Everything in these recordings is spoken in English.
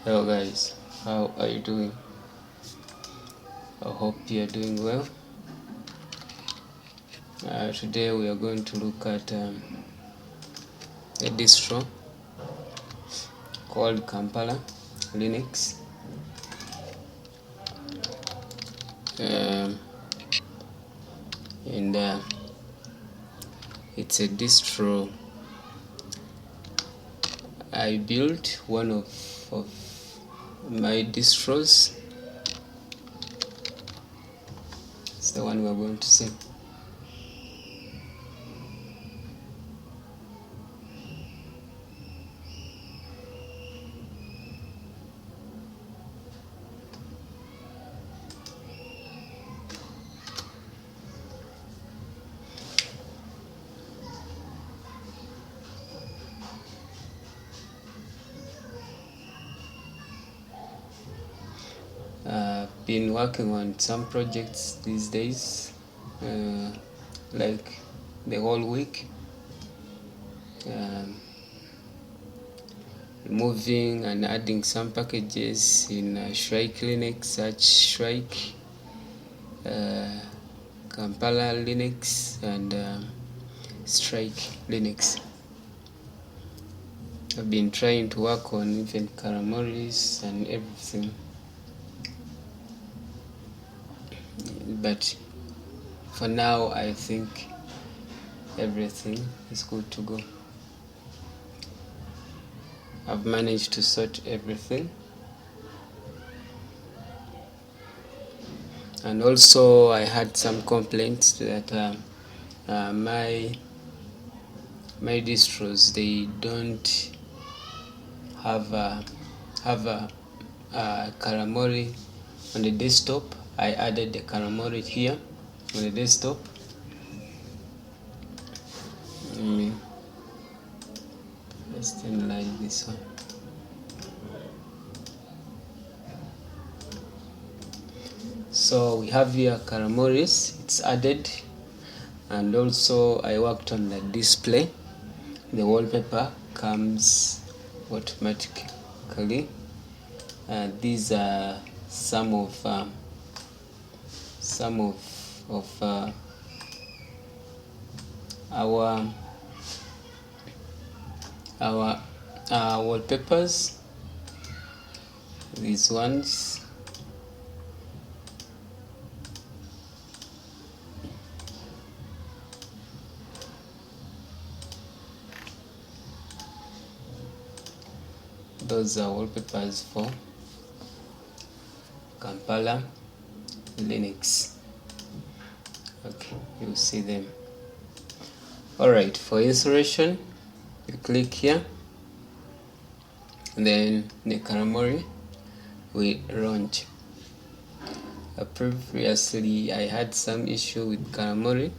Hello guys, how are you doing? I hope you are doing well. Today we are going to look at a distro called Kampala Linux. And it's a distro I built, one of my distros. It's the one we're going to see. Been working on some projects these days, like the whole week, removing and adding some packages in Shrike Linux, such Shrike, Kampala Linux, and Shrike Linux. I've been trying to work on even Karamoris and everything, but for now I think everything is good to go. I've managed to sort everything, and also I had some complaints that my distros, they don't have a Karamori on the desktop. I added the Karamori here on the desktop. Let's turn like this one. So we have here Karamoris, it's added, and also I worked on the display. The wallpaper comes automatically. These are some of our wallpapers. These ones. Those are wallpapers for Kampala Linux. Okay, you see them. Alright, for installation, you click here, and then the Karamori we launch. Previously I had some issue with Karamori,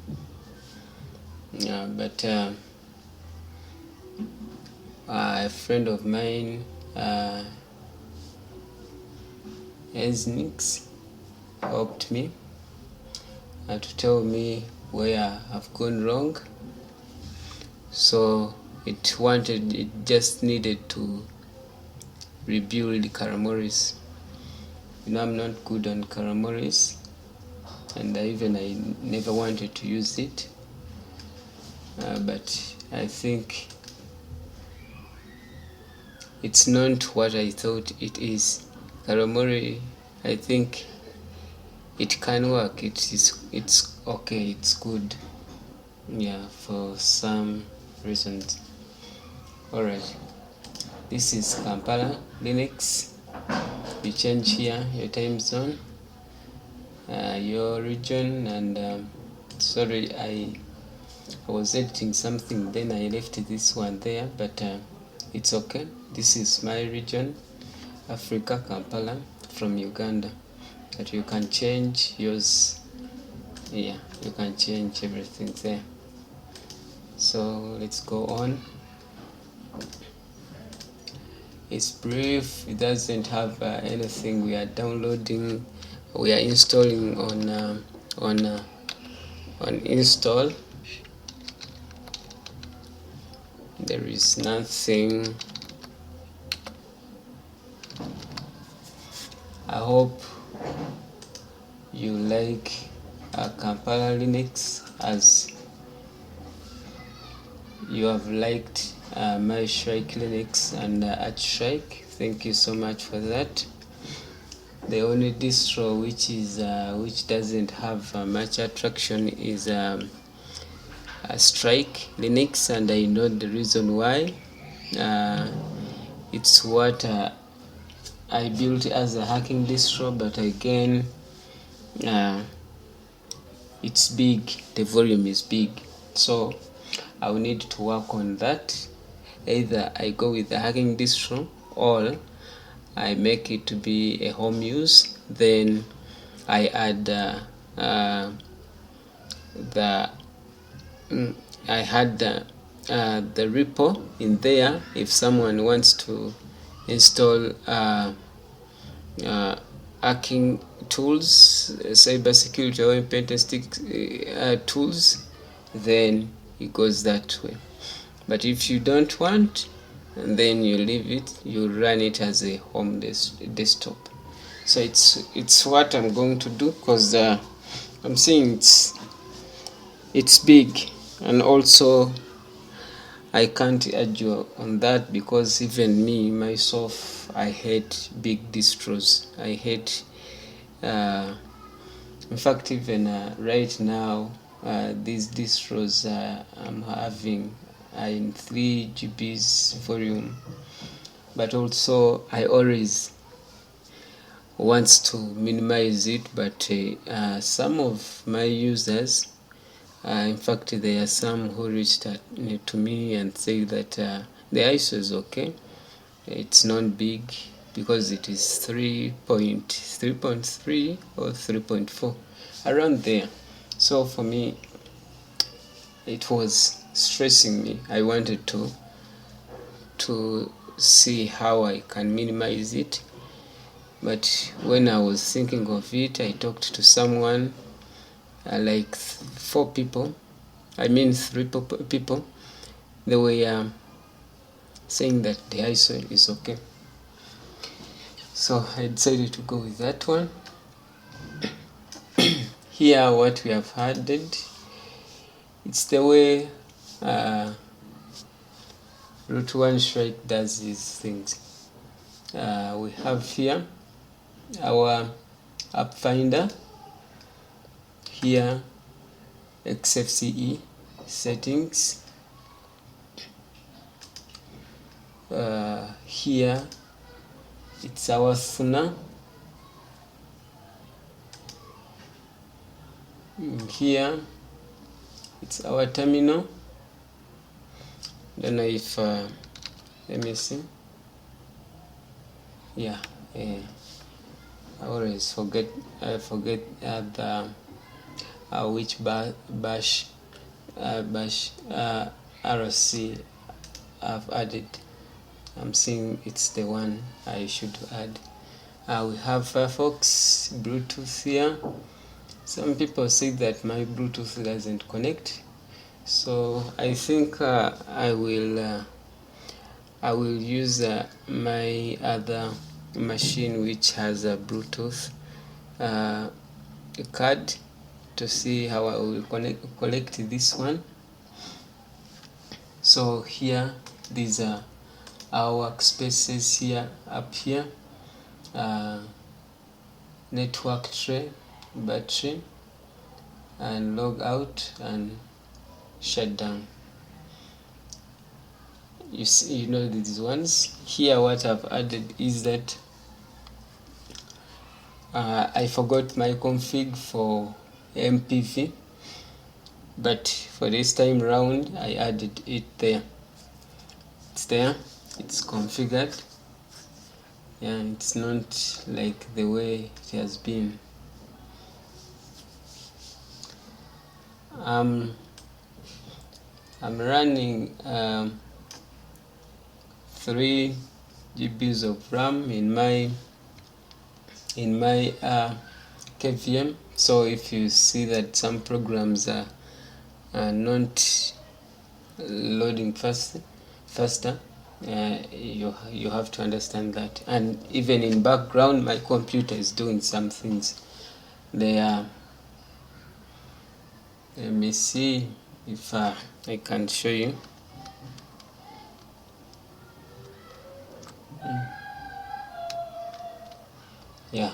but a friend of mine, Xfce, helped me to tell me where I've gone wrong. So it just needed to rebuild Karamoris. I'm not good on Karamoris, and I never wanted to use it, but I think it's not what I thought it is. Karamori, I think it can work. It's okay. It's good. Yeah, for some reasons. Alright, this is Kampala Linux. You change here your time zone, your region, and sorry, I was editing something, then I left this one there, but it's okay. This is my region, Africa, Kampala, from Uganda. But you can change yours. Yeah, you can change everything there. So let's go on. It's brief. It doesn't have anything we are downloading. We are installing on install. There is nothing I hope you like Kampala Linux as you have liked my Shrike Linux and at Shrike. Thank you so much for that. The only distro which doesn't have much attraction is Shrike Linux, and I know the reason why. It's what I built as a hacking distro, but again it's big, the volume is big, so I will need to work on that. Either I go with the hacking distro or I make it to be a home use, then I add I had the repo in there if someone wants to install hacking tools, cybersecurity or pen testing tools, then it goes that way. But if you don't want, and then you leave it, you run it as a home desktop. So it's what I'm going to do, because I'm seeing it's big, and also I can't argue on that, because even me myself, I hate big distros. I hate in fact, even right now, these distros I'm having in 3 GBs volume, but also I always want to minimize it. But some of my users, in fact, there are some who reached out to me and say that the ISO is okay. It's not big because it is 3.3 or 3.4, around there. So for me, it was stressing me. I wanted to see how I can minimize it. But when I was thinking of it, I talked to someone, like 4 people, I mean 3 people. They were saying that the ISO is okay. So I decided to go with that one. Here, what we have added, it's the way Root 1 Shrike does these things. We have here our app finder, here Xfce settings, here it's our Thuna, here it's our terminal. Don't know if let me see. Yeah, I always forget the which bash RC I've added. I'm seeing it's the one I should add. We have Firefox Bluetooth here. Some people say that my Bluetooth doesn't connect, so I think I will use my other machine which has a Bluetooth card to see how I will collect this one. So here, these are our workspaces here, up here, network tray, battery, and log out and shut down. You see, you know these ones. Here what I've added is that I forgot my config for MPV, but for this time round I added it there. It's there, it's configured. Yeah, it's not like the way it has been. I'm running 3 GBs of RAM in my KVM. So if you see that some programs are not loading faster, you have to understand that. And even in background, my computer is doing some things there. Let me see if I can show you. Yeah,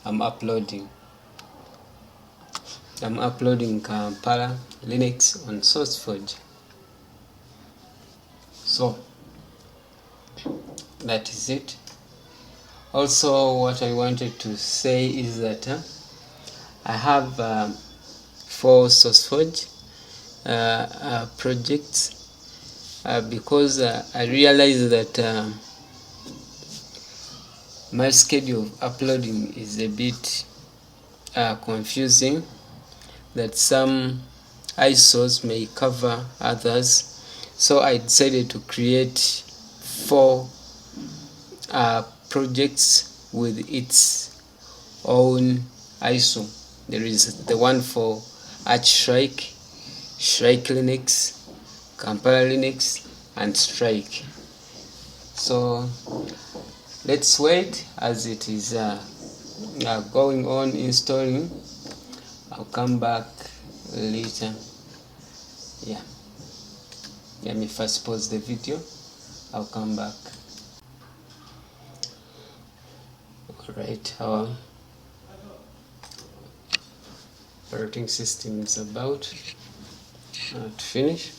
I'm uploading Kampala Linux on SourceForge. So that is it. Also, what I wanted to say is that I have 4 SourceForge projects because I realized that my schedule of uploading is a bit confusing, that some ISOs may cover others, so I decided to create 4 projects with its own ISO. There is the one for Shrike, Shrike Linux, Kampala Linux, and Shrike. So let's wait as it is going on installing. I'll come back later. Yeah, let me first pause the video. I'll come back. Alright, our operating system is about to finish.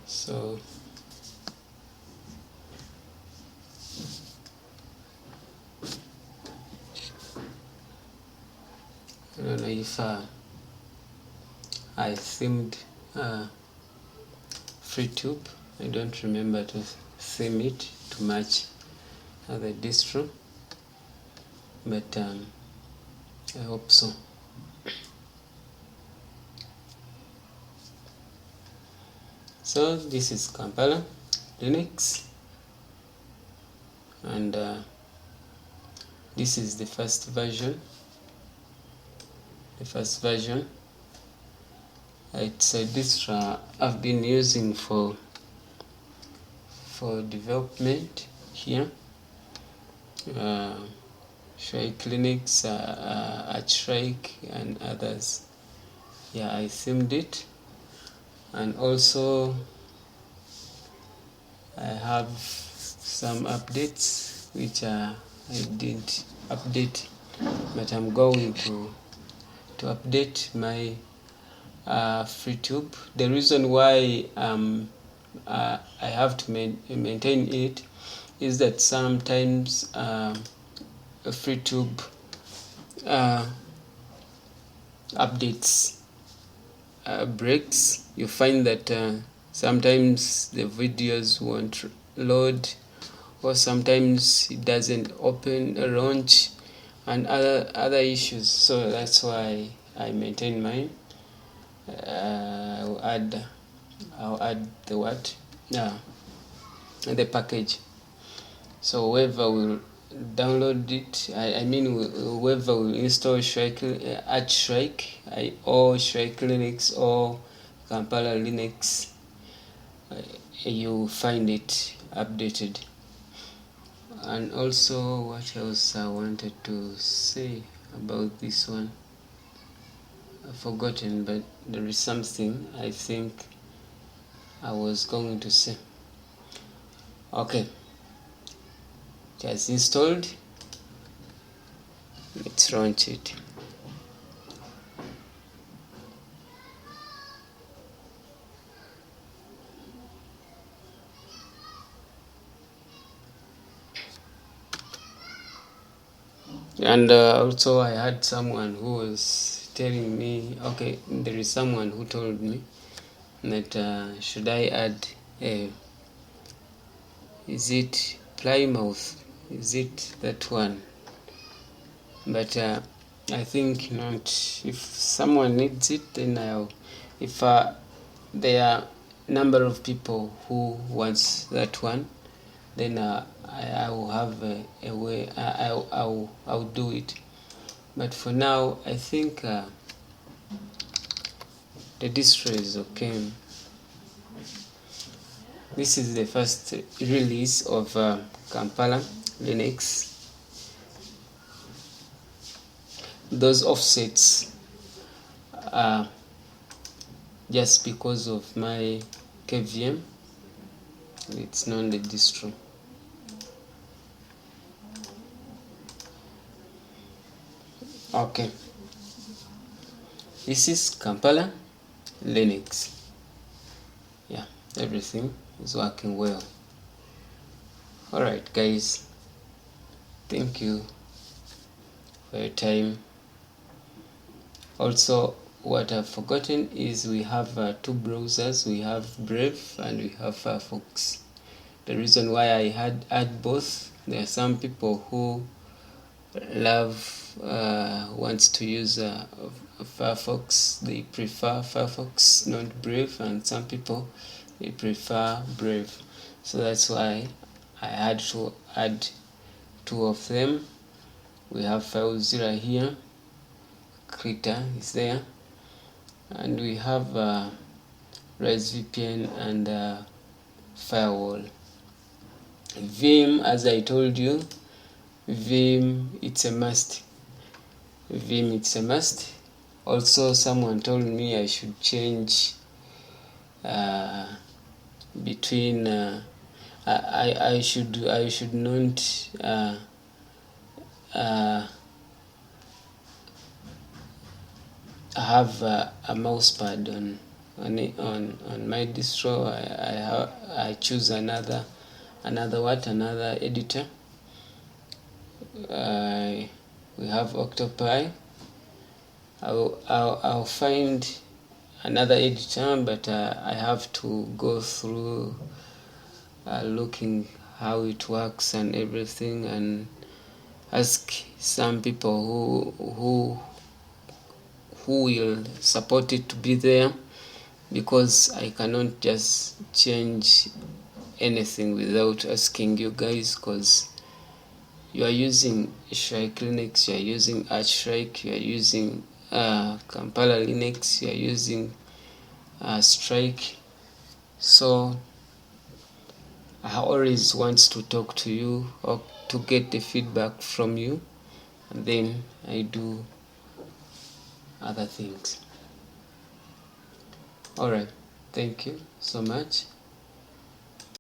So I don't know if I themed FreeTube. I don't remember to theme it to match the distro, but I hope so. So this is Kampala Linux, and this is the first version. It's a distro I've been using for development here. Shrike Linux, Shrike, and others. Yeah, I themed it, and also I have some updates which I didn't update, but I'm going to update my FreeTube. The reason why I have to maintain it is that sometimes FreeTube updates breaks. You find that sometimes the videos won't load, or sometimes it doesn't open or launch, and other issues. So that's why I maintain mine. I'll add the what? Yeah, the package. So whoever will download it, I mean whoever will install Shrike at Shrike or Shrike Linux or Kampala Linux, you find it updated. And also, what else I wanted to say about this one? I've forgotten, but there is something I think I was going to say. Okay, it has installed. Let's launch it. And also I had someone who was telling me, okay, there is someone who told me that should I add is it Plymouth, is it that one? But I think not. If someone needs it, then I'll, if there are number of people who wants that one, then I will have a way. I'll do it. But for now, I think the distro is okay. This is the first release of Kampala Linux. Those offsets are just because of my KVM. It's not the distro. Okay, this is Kampala Linux. Yeah, everything is working well. Alright guys, thank you for your time. Also, what I've forgotten is we have two browsers. We have Brave and we have Firefox. The reason why I had add both, there are some people who wants to use Firefox. They prefer Firefox, not Brave, and some people they prefer Brave. So that's why I had to add two of them. We have FileZilla here, Krita is there, and we have ResVPN and Firewall. Vim, as I told you, Vim it's a must. Vim it's a must. Also, someone told me I should change between I should not have a mouse pad on my distro. I choose another editor. We have Octopi. I'll find another editor, but I have to go through looking how it works and everything, and ask some people who will support it to be there, because I cannot just change anything without asking you guys, because you are using Shrike Linux, you are using Shrike, you are using Kampala Linux, you are using Shrike. So I always want to talk to you or to get the feedback from you, and then I do other things. Alright, thank you so much.